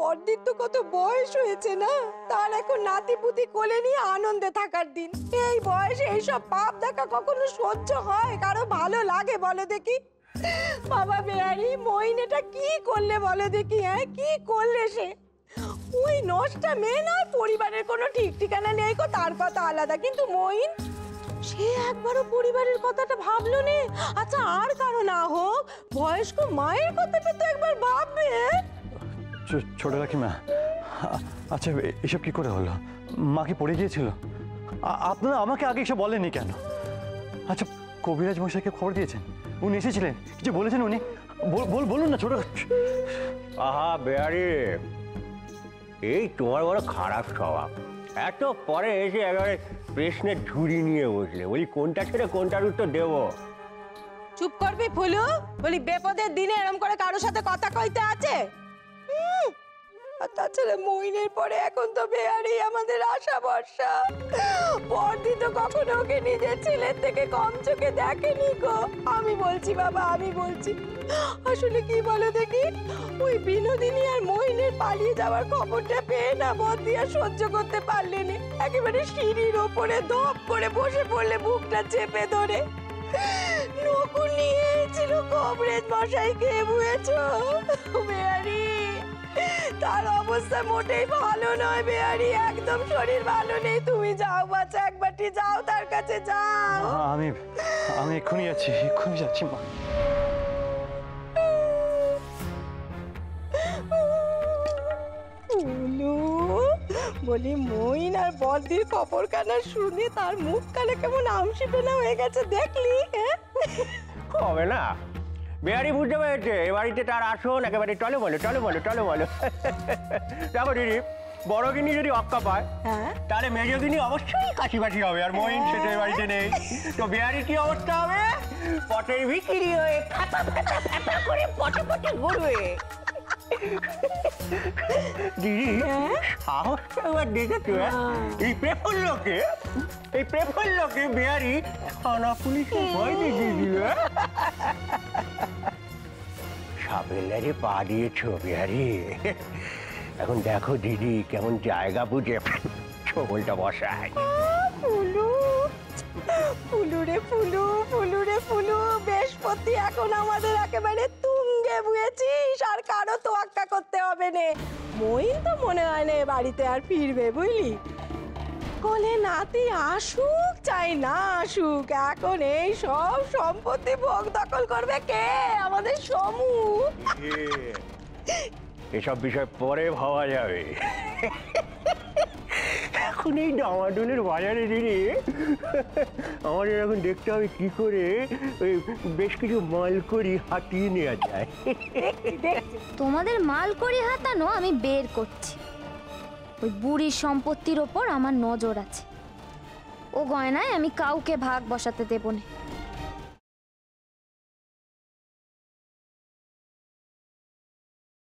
বড়দির তো কত বয়স হয়েছে না, তার এখন নাতি পুতি কোলে নিয়ে আনন্দে থাকার দিন। এই বয়সে এইসব পাপ দেখা কখনো সহ্য হয়? কারো ভালো লাগে বলো দেখি? বাবা বেয়ারি, মইন এটা কি করলে বলো দেখি? হ্যাঁ, কি করলে সে? ওই নষ্টা মেয়ে নয়, পরিবারের কোনো ঠিক ঠিকানা নেই গো, তার কথা আলাদা, কিন্তু মইন সে একবারও পরিবারের কথাটা ভাবলো নে। আচ্ছা, আর কারো না হোক, বয়স্ক মায়ের কথাটা তো একবার ভাববে। ছোট কাকিমা, আচ্ছা এসব কি করে হলো? মা কি পড়ে গিয়েছিল? আপনারা আমাকে আগে এসব বলেননি কেন? আচ্ছা, কবিরাজ মশাইকে খবর দিয়েছেন? উনি এসেছিলেন, কিছু বলেছেন উনি? বলুন না ছোট। আহা বেয়ারি, এই তোমার বড় খারাপ স্বভাব। এত পরে এসে একেবারে প্রশ্নের ঝুড়ি নিয়ে বসলে, বলি কোনটা ছেড়ে কোনটার উত্তর দেবো? চুপ করবি ফুলু? বলি বেপদের দিনে এরকম করে কারোর সাথে কথা কইতে আছে? আর তাছাড়া মইনের পরে এখন তো বেয়ারি আমাদের আশা ভরসা। বড়দি তো কখনো ওকে নিজের ছেলের থেকে কম চোখে দেখেনি গো। আমি বলছি বাবা, আমি বলছি, আসলে কি বলো দেখি, ওই বিনোদিনী আর মইনের পালিয়ে যাওয়ার খবরটা পেয়ে না বড়দি আর সহ্য করতে পারলেন, একেবারে সিঁড়ির ওপরে ধপ করে বসে পড়লে বুকটা চেপে ধরে নকুল নিয়ে ছিল কবরেজ মশাইকে, বুঝেছো বেয়ারি? তার অবস্থা মোটেই ভালো নয় বেয়ারি, একদম শরীর ভালো নেই। তুমি যাও বাচ্চা, একবারটি যাও তার কাছে, যাও। আমি এক্ষুনি যাচ্ছি মা। বলি মইন আর বড়দির খবর কানা শুনে তার মুখ কানে কেমন আমসি ফেলা হয়ে গেছে, দেখলি? হবে না বেয়ারি, বুঝতে পেরেছে এ বাড়িতে তার আসন একেবারে টলে বলো। দেখো দিদি, বড়গিনি যদি অক্কা পায় তাহলে মেজগিনি অবশ্যই কাশিবাসি হবে, আর মইন সেটা বাড়িতে নেই। তো বেয়ারির কি অবস্থা হবে? পটের বিক্রি হয়ে ফ্যাপা করে পটে ঘুরবে। দিদি, সাহসটা এবার দেখেছো? এই প্রেফল্যকে বেয়ারি থানা পুলিশে ভয় দেখিয়ে দিল। সাবেলারে পা দিয়েছো বেয়ারি। এখন দেখো দিদি কেমন জায়গা বুঝে ছবলটা বসায়। ফুলু, বৃহস্পতি এখন আমাদের একেবারে তুঙ্গে, বুঝেছিস? আর কারো তোয়াক্কা করতে হবে না। মইন তো মনে হয় না বাড়িতে আর ফিরবে, বুঝলি? কোলে নাতি আসুক চাই না আসুক, এখন এই সব সম্পত্তি ভোগ দখল করবে কে? আমাদের সমু। এসব বিষয় পরে ভাবা যাবে, এখন এই ডামাডোলের বাজারে দিনে আমাদের এখন দেখতে হবে কি করে ওই বেশ কিছু মালকড়ি হাতিয়ে নেওয়া যায়। তোমাদের মালকড়ি হাতানো আমি বের করছি। ওই বুড়ির সম্পত্তির ওপর আমার নজর আছে, ও গয়নায় আমি কাউকে ভাগ বসাতে দেব না।